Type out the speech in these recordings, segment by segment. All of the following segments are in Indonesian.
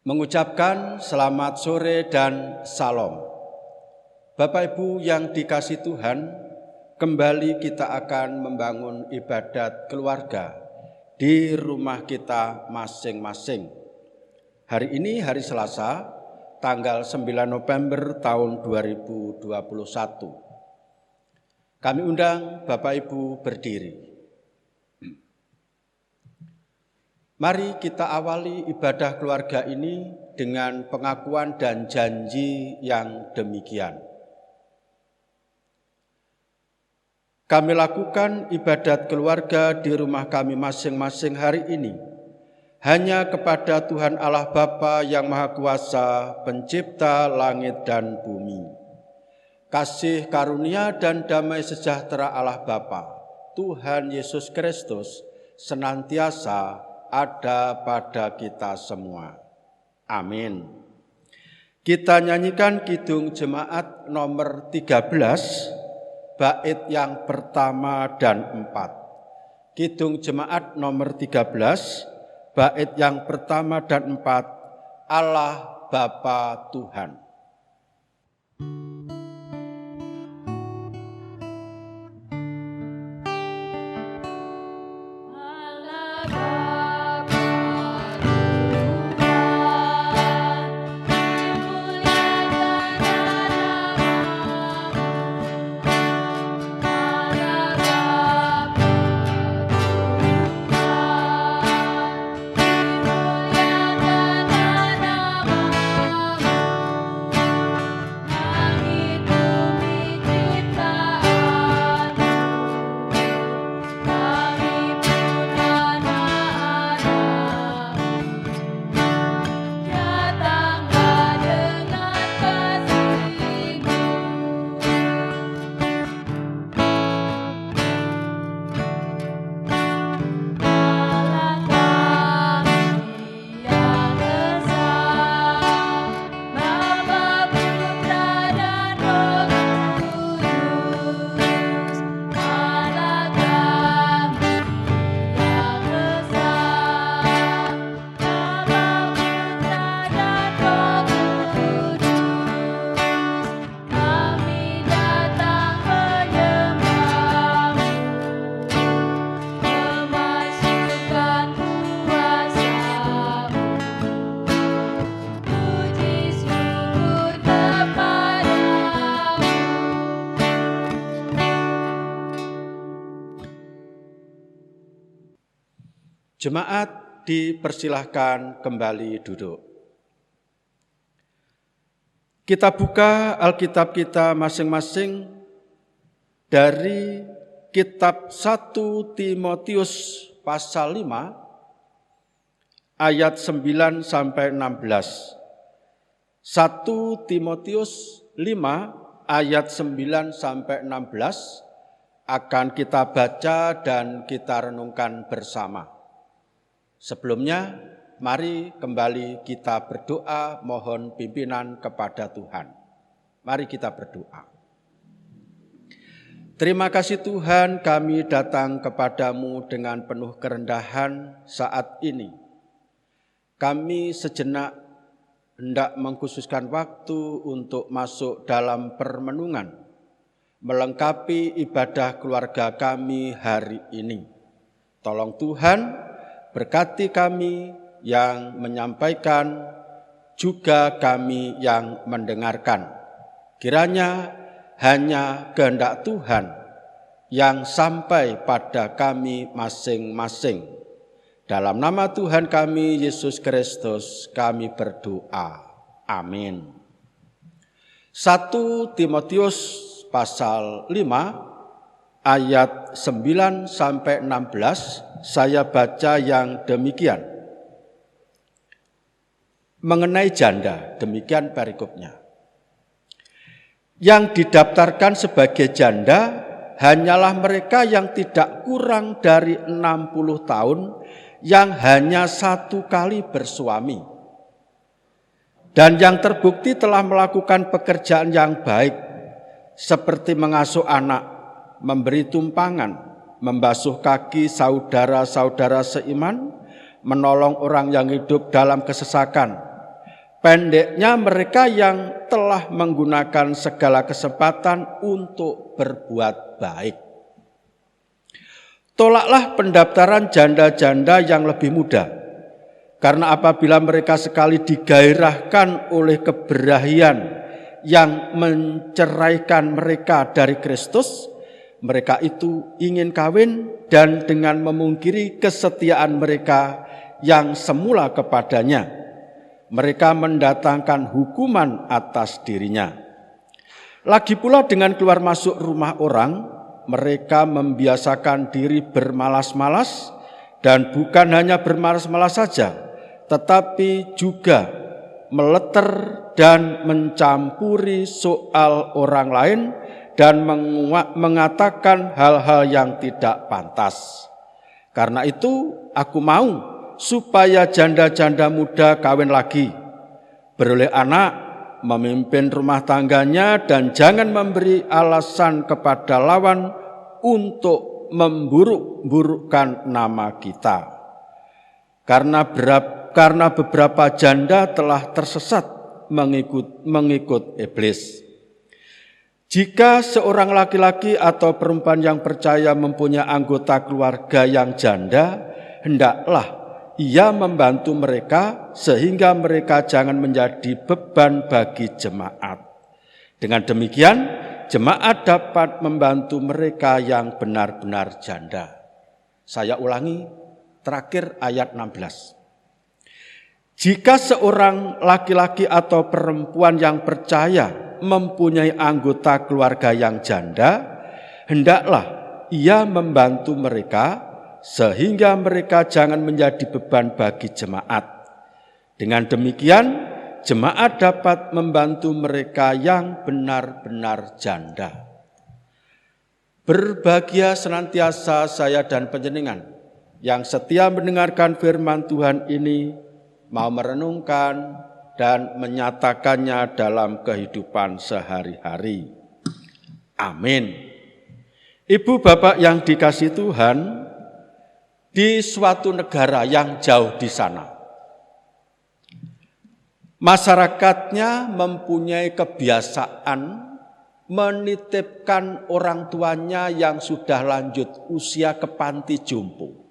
mengucapkan selamat sore dan salam. Bapak Ibu yang dikasihi Tuhan, kembali kita akan membangun ibadat keluarga di rumah kita masing-masing. Hari ini hari Selasa, tanggal 9 November tahun 2021. Kami undang Bapak Ibu berdiri. Mari kita awali ibadah keluarga ini dengan pengakuan dan janji yang demikian. Kami lakukan ibadat keluarga di rumah kami masing-masing hari ini hanya kepada Tuhan Allah Bapa yang Maha Kuasa, Pencipta langit dan bumi. Kasih karunia dan damai sejahtera Allah Bapa, Tuhan Yesus Kristus senantiasa ada pada kita semua. Amin. Kita nyanyikan Kidung Jemaat nomor 13, bait yang pertama dan 4. Kidung Jemaat nomor 13, bait yang pertama dan 4, Allah Bapa Tuhan. Jemaat dipersilahkan kembali duduk. Kita buka Alkitab kita masing-masing dari kitab 1 Timotius pasal 5 ayat 9 sampai 16. 1 Timotius 5 ayat 9 sampai 16 akan kita baca dan kita renungkan bersama. Sebelumnya, mari kembali kita berdoa mohon pimpinan kepada Tuhan. Mari kita berdoa. Terima kasih Tuhan, kami datang kepadamu dengan penuh kerendahan saat ini. Kami sejenak hendak mengkhususkan waktu untuk masuk dalam permenungan, melengkapi ibadah keluarga kami hari ini. Tolong Tuhan, berkati kami yang menyampaikan, juga kami yang mendengarkan. Kiranya hanya kehendak Tuhan yang sampai pada kami masing-masing. Dalam nama Tuhan kami, Yesus Kristus, kami berdoa. Amin. 1 Timotius pasal 5 ayat 9 sampai 16. Saya baca yang demikian. Mengenai janda, demikian perikopnya. Yang didaftarkan sebagai janda hanyalah mereka yang tidak kurang dari 60 tahun, yang hanya 1 kali bersuami, dan yang terbukti telah melakukan pekerjaan yang baik, seperti mengasuh anak, memberi tumpangan, membasuh kaki saudara-saudara seiman, menolong orang yang hidup dalam kesesakan, pendeknya mereka yang telah menggunakan segala kesempatan untuk berbuat baik. Tolaklah pendaftaran janda-janda yang lebih muda, karena apabila mereka sekali digairahkan oleh keberahian yang menceraikan mereka dari Kristus, mereka itu ingin kawin dan dengan memungkiri kesetiaan mereka yang semula kepadanya, mereka mendatangkan hukuman atas dirinya. Lagi pula dengan keluar masuk rumah orang, mereka membiasakan diri bermalas-malas, dan bukan hanya bermalas-malas saja, tetapi juga meleter dan mencampuri soal orang lain dan mengatakan hal-hal yang tidak pantas. Karena itu aku mau supaya janda-janda muda kawin lagi, beroleh anak, memimpin rumah tangganya, dan jangan memberi alasan kepada lawan untuk memburuk-burukkan nama kita. Karena beberapa janda telah tersesat mengikut iblis. Jika seorang laki-laki atau perempuan yang percaya mempunyai anggota keluarga yang janda, hendaklah ia membantu mereka sehingga mereka jangan menjadi beban bagi jemaat. Dengan demikian, jemaat dapat membantu mereka yang benar-benar janda. Saya ulangi, terakhir ayat 16. Jika seorang laki-laki atau perempuan yang percaya mempunyai anggota keluarga yang janda, hendaklah ia membantu mereka sehingga mereka jangan menjadi beban bagi jemaat. Dengan demikian, jemaat dapat membantu mereka yang benar-benar janda. Berbahagia senantiasa saya dan panjenengan yang setia mendengarkan firman Tuhan ini, mau merenungkan dan menyatakannya dalam kehidupan sehari-hari. Amin. Ibu bapak yang dikasihi Tuhan, di suatu negara yang jauh di sana, masyarakatnya mempunyai kebiasaan menitipkan orang tuanya yang sudah lanjut usia ke panti jompo.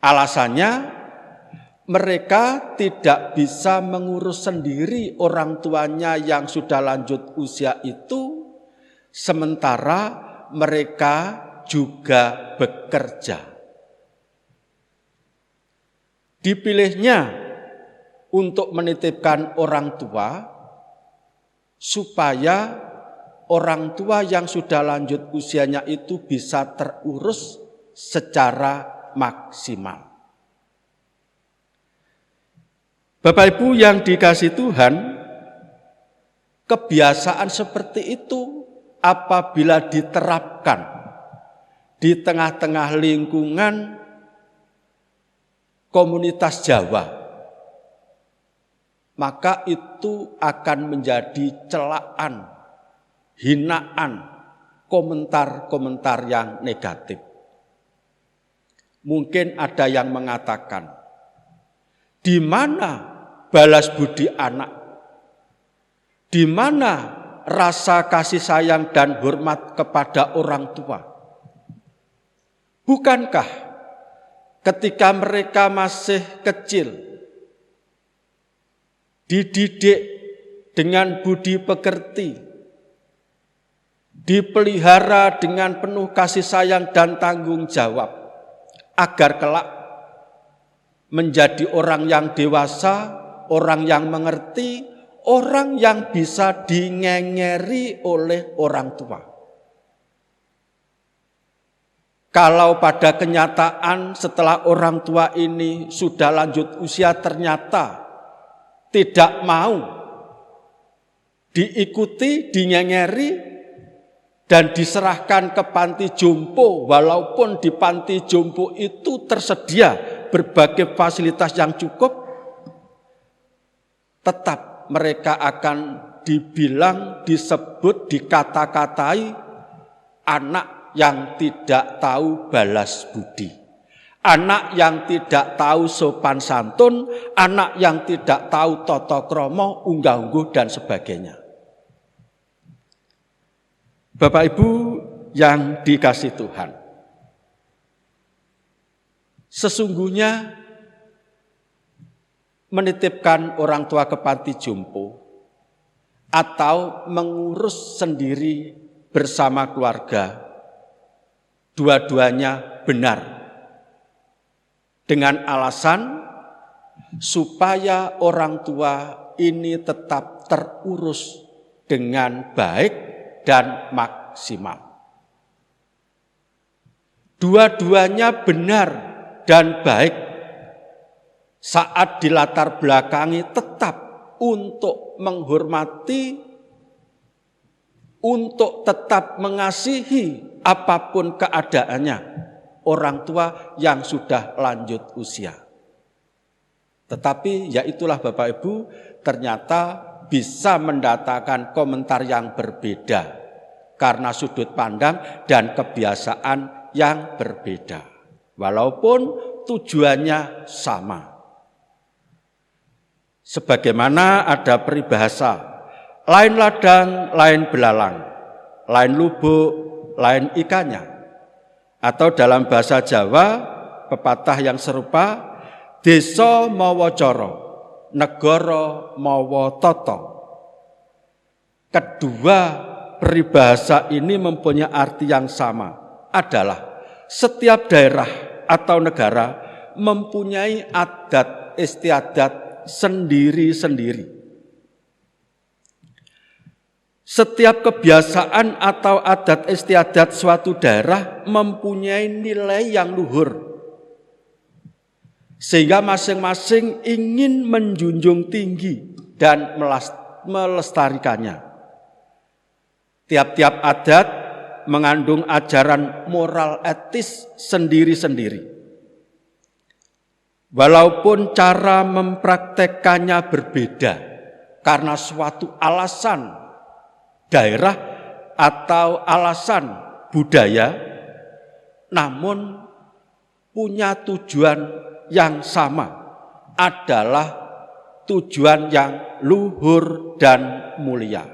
Alasannya, mereka tidak bisa mengurus sendiri orang tuanya yang sudah lanjut usia itu, sementara mereka juga bekerja. Dipilihnya untuk menitipkan orang tua, supaya orang tua yang sudah lanjut usianya itu bisa terurus secara maksimal. Bapak Ibu yang dikasihi Tuhan, kebiasaan seperti itu apabila diterapkan di tengah-tengah lingkungan komunitas Jawa, maka itu akan menjadi celaan, hinaan, komentar-komentar yang negatif. Mungkin ada yang mengatakan, di mana balas budi anak? Di mana rasa kasih sayang dan hormat kepada orang tua? Bukankah ketika mereka masih kecil, dididik dengan budi pekerti, dipelihara dengan penuh kasih sayang dan tanggung jawab, agar kelak menjadi orang yang dewasa, orang yang mengerti, orang yang bisa dingengeri oleh orang tua. Kalau pada kenyataan setelah orang tua ini sudah lanjut usia ternyata tidak mau diikuti, dingengeri, dan diserahkan ke panti jompo, walaupun di panti jompo itu tersedia berbagai fasilitas yang cukup, tetap mereka akan dibilang, disebut, dikata-katai anak yang tidak tahu balas budi, anak yang tidak tahu sopan santun, anak yang tidak tahu tata krama, unggah-ungguh dan sebagainya. Bapak Ibu yang dikasihi Tuhan, sesungguhnya menitipkan orang tua ke panti jompo atau mengurus sendiri bersama keluarga, dua-duanya benar, dengan alasan supaya orang tua ini tetap terurus dengan baik dan maksimal. Dua-duanya benar dan baik saat dilatar belakangi tetap untuk menghormati, untuk tetap mengasihi apapun keadaannya orang tua yang sudah lanjut usia. Tetapi ya itulah Bapak Ibu, ternyata bisa mendatangkan komentar yang berbeda karena sudut pandang dan kebiasaan yang berbeda. Walaupun tujuannya sama. Sebagaimana ada peribahasa, lain ladang, lain belalang, lain lubuk, lain ikannya. Atau dalam bahasa Jawa, pepatah yang serupa, desa mawa cara, negara mawa tata. Kedua peribahasa ini mempunyai arti yang sama, adalah setiap daerah atau negara mempunyai adat istiadat sendiri-sendiri. Setiap kebiasaan atau adat istiadat suatu daerah mempunyai nilai yang luhur, sehingga masing-masing ingin menjunjung tinggi dan melestarikannya. Tiap-tiap adat mengandung ajaran moral etis sendiri-sendiri. Walaupun cara mempraktekkannya berbeda karena suatu alasan daerah atau alasan budaya, namun punya tujuan yang sama, adalah tujuan yang luhur dan mulia.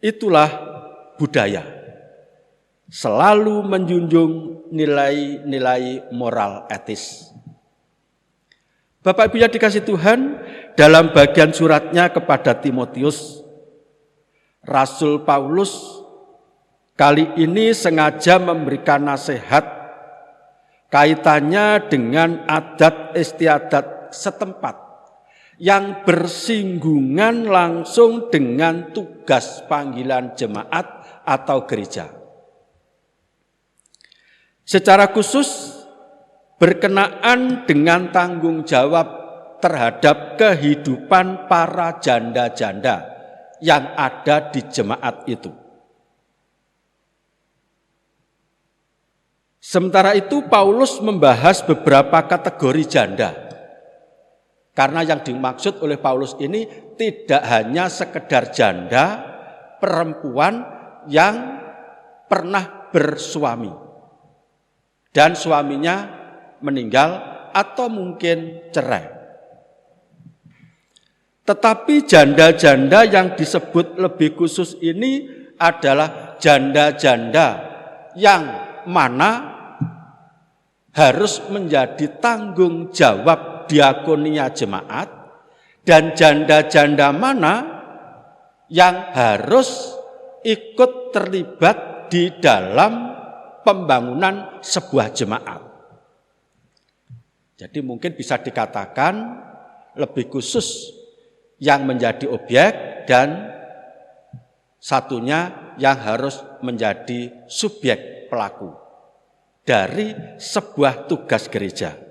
Itulah budaya, selalu menjunjung nilai-nilai moral etis. Bapak Ibu yang dikasihi Tuhan, dalam bagian suratnya kepada Timotius, Rasul Paulus kali ini sengaja memberikan nasihat kaitannya dengan adat istiadat setempat yang bersinggungan langsung dengan tugas panggilan jemaat atau gereja. Secara khusus berkenaan dengan tanggung jawab terhadap kehidupan para janda-janda yang ada di jemaat itu. Sementara itu Paulus membahas beberapa kategori janda. Karena yang dimaksud oleh Paulus ini tidak hanya sekedar janda perempuan yang pernah bersuami dan suaminya meninggal atau mungkin cerai. Tetapi janda-janda yang disebut lebih khusus ini adalah janda-janda yang mana harus menjadi tanggung jawab diakonia jemaat, dan janda-janda mana yang harus ikut terlibat di dalam pembangunan sebuah jemaat. Jadi mungkin bisa dikatakan lebih khusus yang menjadi objek dan satunya yang harus menjadi subjek pelaku dari sebuah tugas gereja.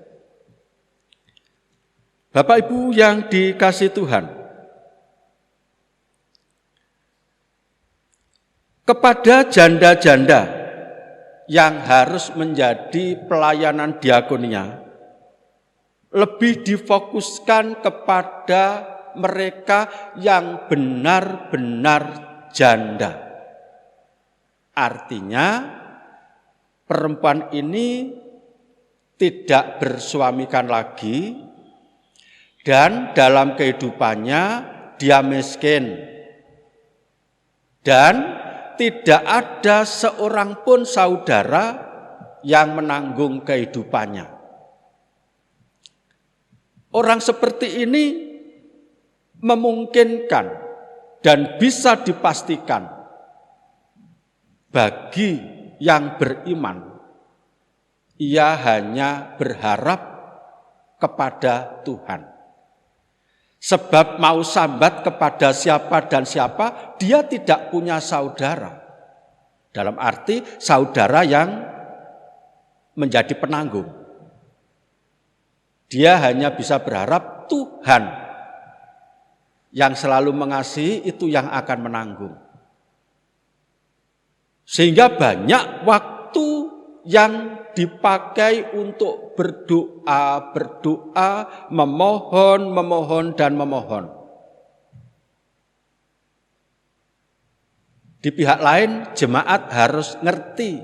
Bapak Ibu yang dikasihi Tuhan, kepada janda-janda yang harus menjadi pelayanan diakonia, lebih difokuskan kepada mereka yang benar-benar janda. Artinya perempuan ini tidak bersuamikan lagi, dan dalam kehidupannya dia miskin. Dan tidak ada seorang pun saudara yang menanggung kehidupannya. Orang seperti ini memungkinkan dan bisa dipastikan bagi yang beriman, ia hanya berharap kepada Tuhan. Sebab mau sambat kepada siapa dan siapa, dia tidak punya saudara. Dalam arti saudara yang menjadi penanggung. Dia hanya bisa berharap Tuhan yang selalu mengasihi itu yang akan menanggung. Sehingga banyak waktu yang dipakai untuk berdoa, memohon, dan memohon. Di pihak lain, jemaat harus ngerti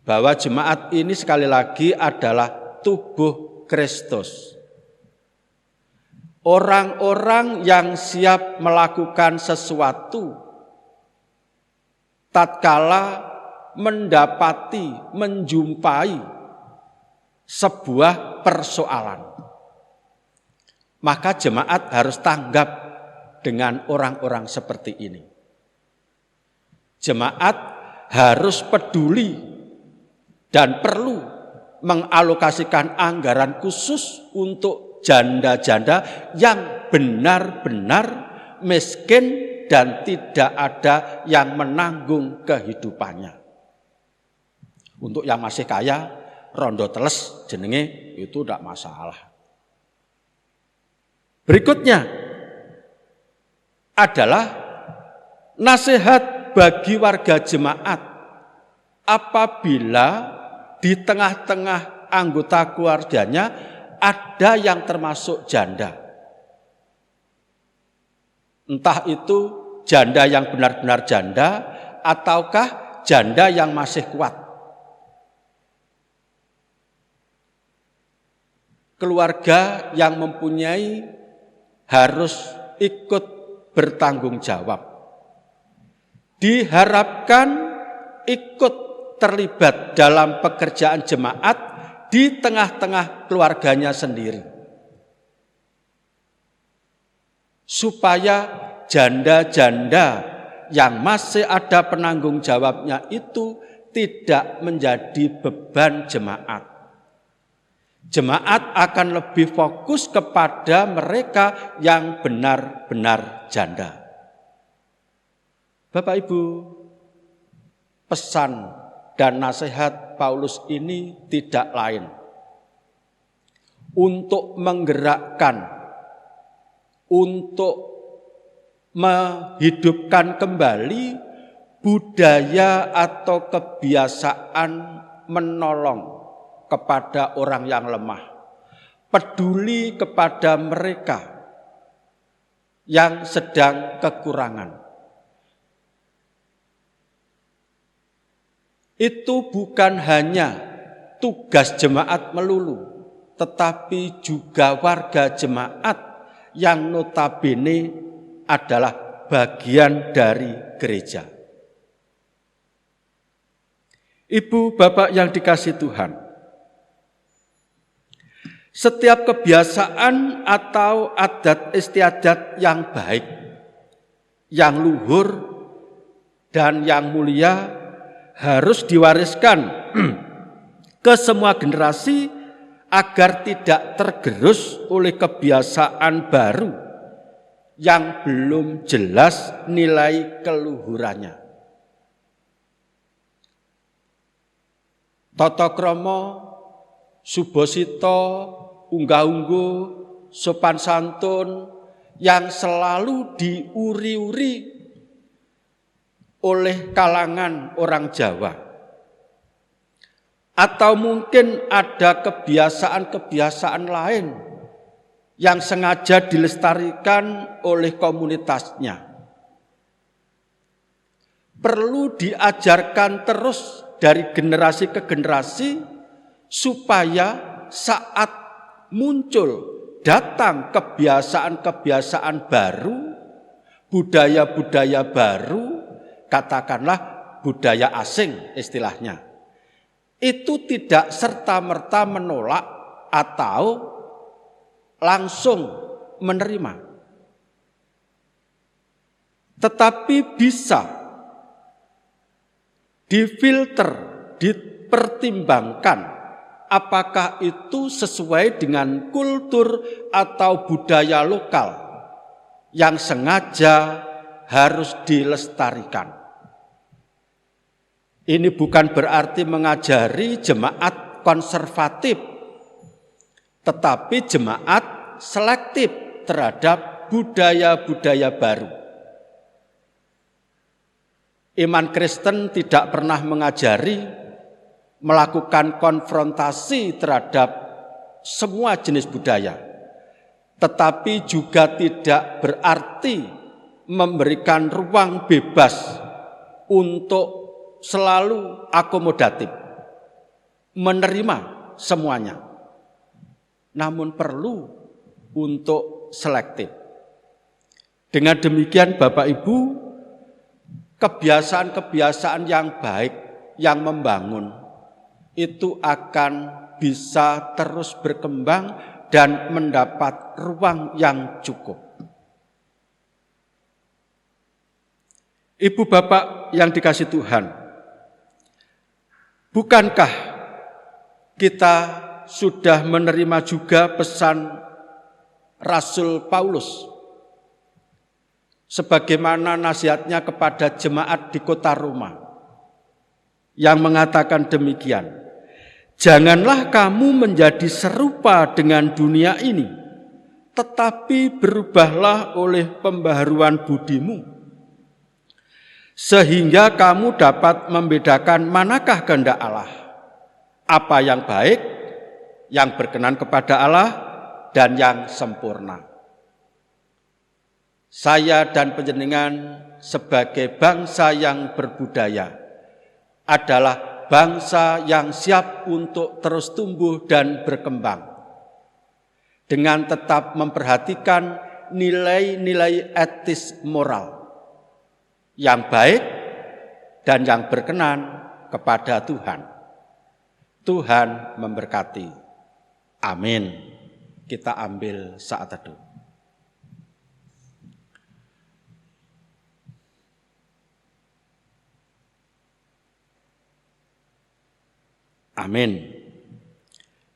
bahwa jemaat ini sekali lagi adalah tubuh Kristus. Orang-orang yang siap melakukan sesuatu tatkala mendapati, menjumpai sebuah persoalan. Maka jemaat harus tanggap dengan orang-orang seperti ini. Jemaat harus peduli dan perlu mengalokasikan anggaran khusus untuk janda-janda yang benar-benar miskin dan tidak ada yang menanggung kehidupannya. Untuk yang masih kaya, rondo teles jenenge itu tidak masalah. Berikutnya adalah nasihat bagi warga jemaat apabila di tengah-tengah anggota keluarganya ada yang termasuk janda. Entah itu janda yang benar-benar janda ataukah janda yang masih kuat. Keluarga yang mempunyai harus ikut bertanggung jawab. Diharapkan ikut terlibat dalam pekerjaan jemaat di tengah-tengah keluarganya sendiri. Supaya janda-janda yang masih ada penanggung jawabnya itu tidak menjadi beban jemaat. Jemaat akan lebih fokus kepada mereka yang benar-benar janda. Bapak Ibu, pesan dan nasihat Paulus ini tidak lain untuk menggerakkan, untuk menghidupkan kembali budaya atau kebiasaan menolong kepada orang yang lemah, peduli kepada mereka yang sedang kekurangan. Itu bukan hanya tugas jemaat melulu, tetapi juga warga jemaat yang notabene adalah bagian dari gereja. Ibu, bapak yang dikasihi Tuhan, setiap kebiasaan atau adat istiadat yang baik, yang luhur, dan yang mulia harus diwariskan ke semua generasi agar tidak tergerus oleh kebiasaan baru yang belum jelas nilai keluhurannya. Tata krama, subosito, unggah-ungguh, sopan santun yang selalu diuri-uri oleh kalangan orang Jawa. Atau mungkin ada kebiasaan-kebiasaan lain yang sengaja dilestarikan oleh komunitasnya. Perlu diajarkan terus dari generasi ke generasi supaya saat muncul datang kebiasaan-kebiasaan baru, budaya-budaya baru, katakanlah budaya asing istilahnya, itu tidak serta-merta menolak atau langsung menerima, tetapi bisa difilter, dipertimbangkan apakah itu sesuai dengan kultur atau budaya lokal yang sengaja harus dilestarikan. Ini bukan berarti mengajari jemaat konservatif, tetapi jemaat selektif terhadap budaya-budaya baru. Iman Kristen tidak pernah mengajari melakukan konfrontasi terhadap semua jenis budaya, tetapi juga tidak berarti memberikan ruang bebas untuk selalu akomodatif, menerima semuanya, namun perlu untuk selektif. Dengan demikian Bapak Ibu, kebiasaan-kebiasaan yang baik, yang membangun, itu akan bisa terus berkembang dan mendapat ruang yang cukup. Ibu bapak yang dikasih Tuhan, bukankah kita sudah menerima juga pesan Rasul Paulus sebagaimana nasihatnya kepada jemaat di kota Roma yang mengatakan demikian, janganlah kamu menjadi serupa dengan dunia ini, tetapi berubahlah oleh pembaharuan budimu, sehingga kamu dapat membedakan manakah kehendak Allah, apa yang baik, yang berkenan kepada Allah, dan yang sempurna. Saya dan panjenengan sebagai bangsa yang berbudaya adalah bangsa yang siap untuk terus tumbuh dan berkembang dengan tetap memperhatikan nilai-nilai etis moral yang baik dan yang berkenan kepada Tuhan. Tuhan memberkati. Amin. Kita ambil saat teduh. Amin.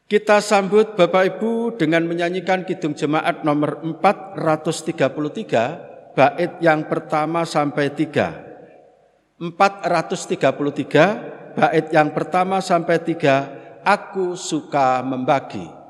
Kita sambut Bapak Ibu dengan menyanyikan Kidung Jemaat nomor 433, bait yang pertama sampai 3. 433, bait yang pertama sampai 3, Aku suka membagi.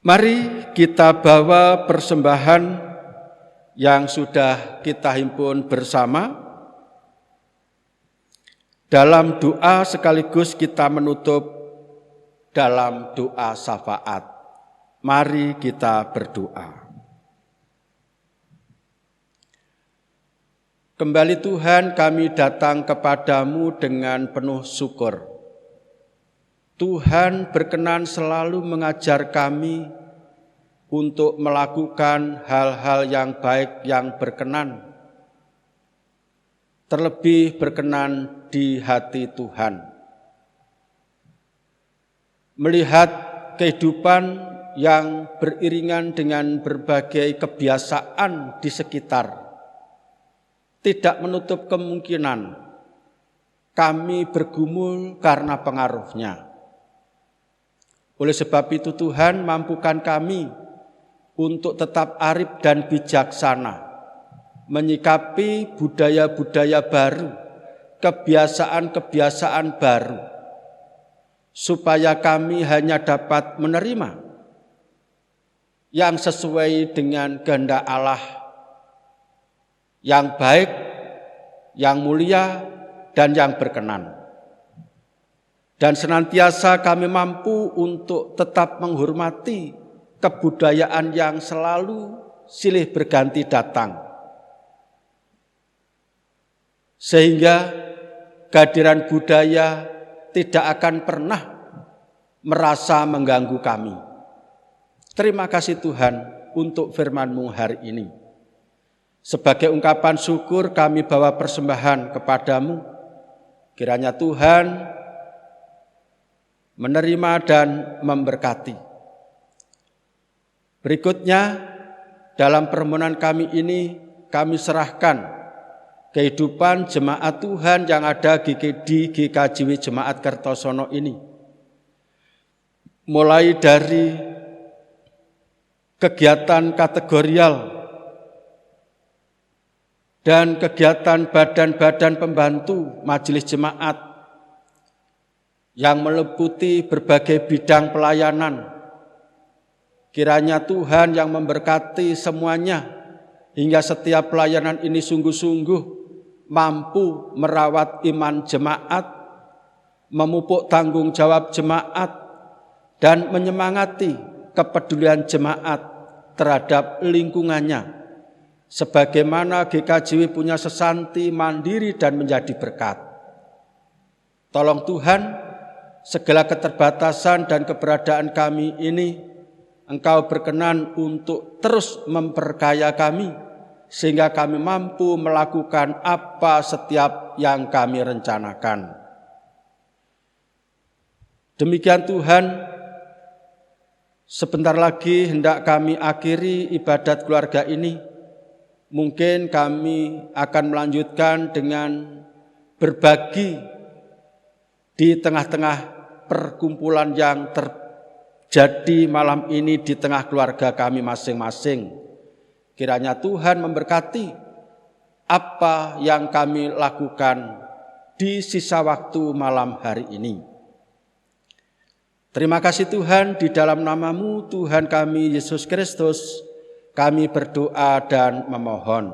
Mari kita bawa persembahan yang sudah kita himpun bersama. Dalam doa sekaligus kita menutup dalam doa syafaat. Mari kita berdoa. Kembali Tuhan, kami datang kepadamu dengan penuh syukur. Tuhan berkenan selalu mengajar kami untuk melakukan hal-hal yang baik yang berkenan terlebih berkenan di hati Tuhan. Melihat kehidupan yang beriringan dengan berbagai kebiasaan di sekitar, tidak menutup kemungkinan kami bergumul karena pengaruhnya. Oleh sebab itu Tuhan mampukan kami untuk tetap arif dan bijaksana, menyikapi budaya-budaya baru, kebiasaan-kebiasaan baru, supaya kami hanya dapat menerima yang sesuai dengan kehendak Allah, yang baik, yang mulia, dan yang berkenan. Dan senantiasa kami mampu untuk tetap menghormati kebudayaan yang selalu silih berganti datang, sehingga kehadiran budaya tidak akan pernah merasa mengganggu kami. Terima kasih Tuhan untuk firman-Mu hari ini. Sebagai ungkapan syukur kami bawa persembahan kepadamu. Kiranya Tuhan menerima dan memberkati. Berikutnya, dalam permohonan kami ini, kami serahkan kehidupan jemaat Tuhan yang ada di GKJW Jemaat Kertosono ini. Mulai dari kegiatan kategorial dan kegiatan badan-badan pembantu majelis jemaat yang meliputi berbagai bidang pelayanan. Kiranya Tuhan yang memberkati semuanya, hingga setiap pelayanan ini sungguh-sungguh mampu merawat iman jemaat, memupuk tanggung jawab jemaat, dan menyemangati kepedulian jemaat terhadap lingkungannya. Sebagaimana GKJW punya sesanti, mandiri, dan menjadi berkat. Tolong Tuhan, segala keterbatasan dan keberadaan kami ini Engkau berkenan untuk terus memperkaya kami, sehingga kami mampu melakukan apa setiap yang kami rencanakan. Demikian Tuhan, sebentar lagi hendak kami akhiri ibadat keluarga ini. Mungkin kami akan melanjutkan dengan berbagi di tengah-tengah perkumpulan yang terjadi malam ini di tengah keluarga kami masing-masing. Kiranya Tuhan memberkati apa yang kami lakukan di sisa waktu malam hari ini. Terima kasih Tuhan, di dalam nama-Mu Tuhan kami Yesus Kristus, kami berdoa dan memohon.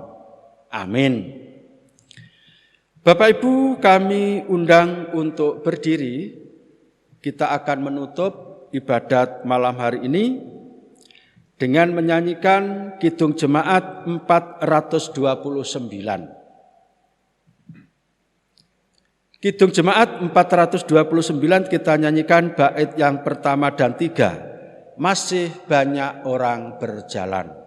Amin. Bapak Ibu, kami undang untuk berdiri. Kita akan menutup ibadat malam hari ini dengan menyanyikan Kidung Jemaat 429. Kidung Jemaat 429 kita nyanyikan bait yang pertama dan 3. Masih banyak orang berjalan.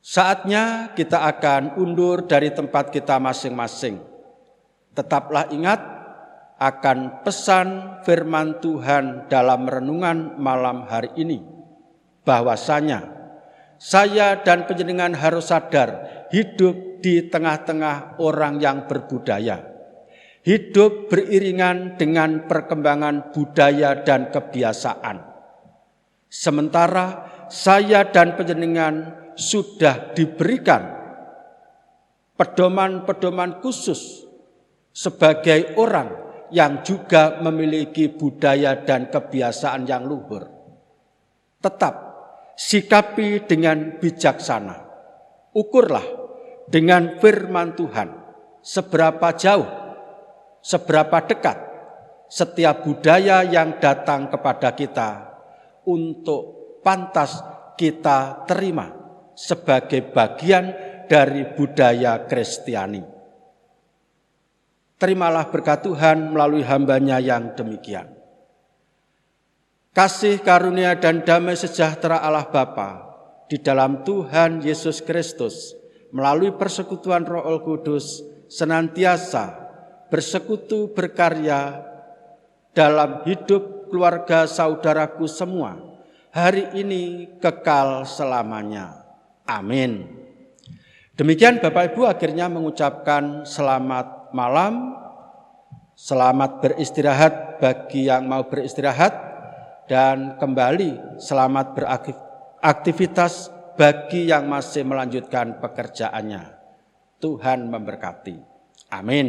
Saatnya kita akan undur dari tempat kita masing-masing. Tetaplah ingat akan pesan firman Tuhan dalam renungan malam hari ini, bahwasanya saya dan panjenengan harus sadar hidup di tengah-tengah orang yang berbudaya, hidup beriringan dengan perkembangan budaya dan kebiasaan. Sementara saya dan panjenengan sudah diberikan pedoman-pedoman khusus sebagai orang yang juga memiliki budaya dan kebiasaan yang luhur. Tetap sikapi dengan bijaksana. Ukurlah dengan firman Tuhan seberapa jauh, seberapa dekat setiap budaya yang datang kepada kita untuk pantas kita terima sebagai bagian dari budaya Kristiani. Terimalah berkat Tuhan melalui hamba-Nya yang demikian. Kasih karunia dan damai sejahtera Allah Bapa di dalam Tuhan Yesus Kristus melalui persekutuan Roh Kudus senantiasa bersekutu berkarya dalam hidup keluarga saudaraku semua, hari ini kekal selamanya. Amin. Demikian Bapak Ibu akhirnya mengucapkan selamat malam, selamat beristirahat bagi yang mau beristirahat, dan kembali selamat beraktivitas bagi yang masih melanjutkan pekerjaannya. Tuhan memberkati. Amin.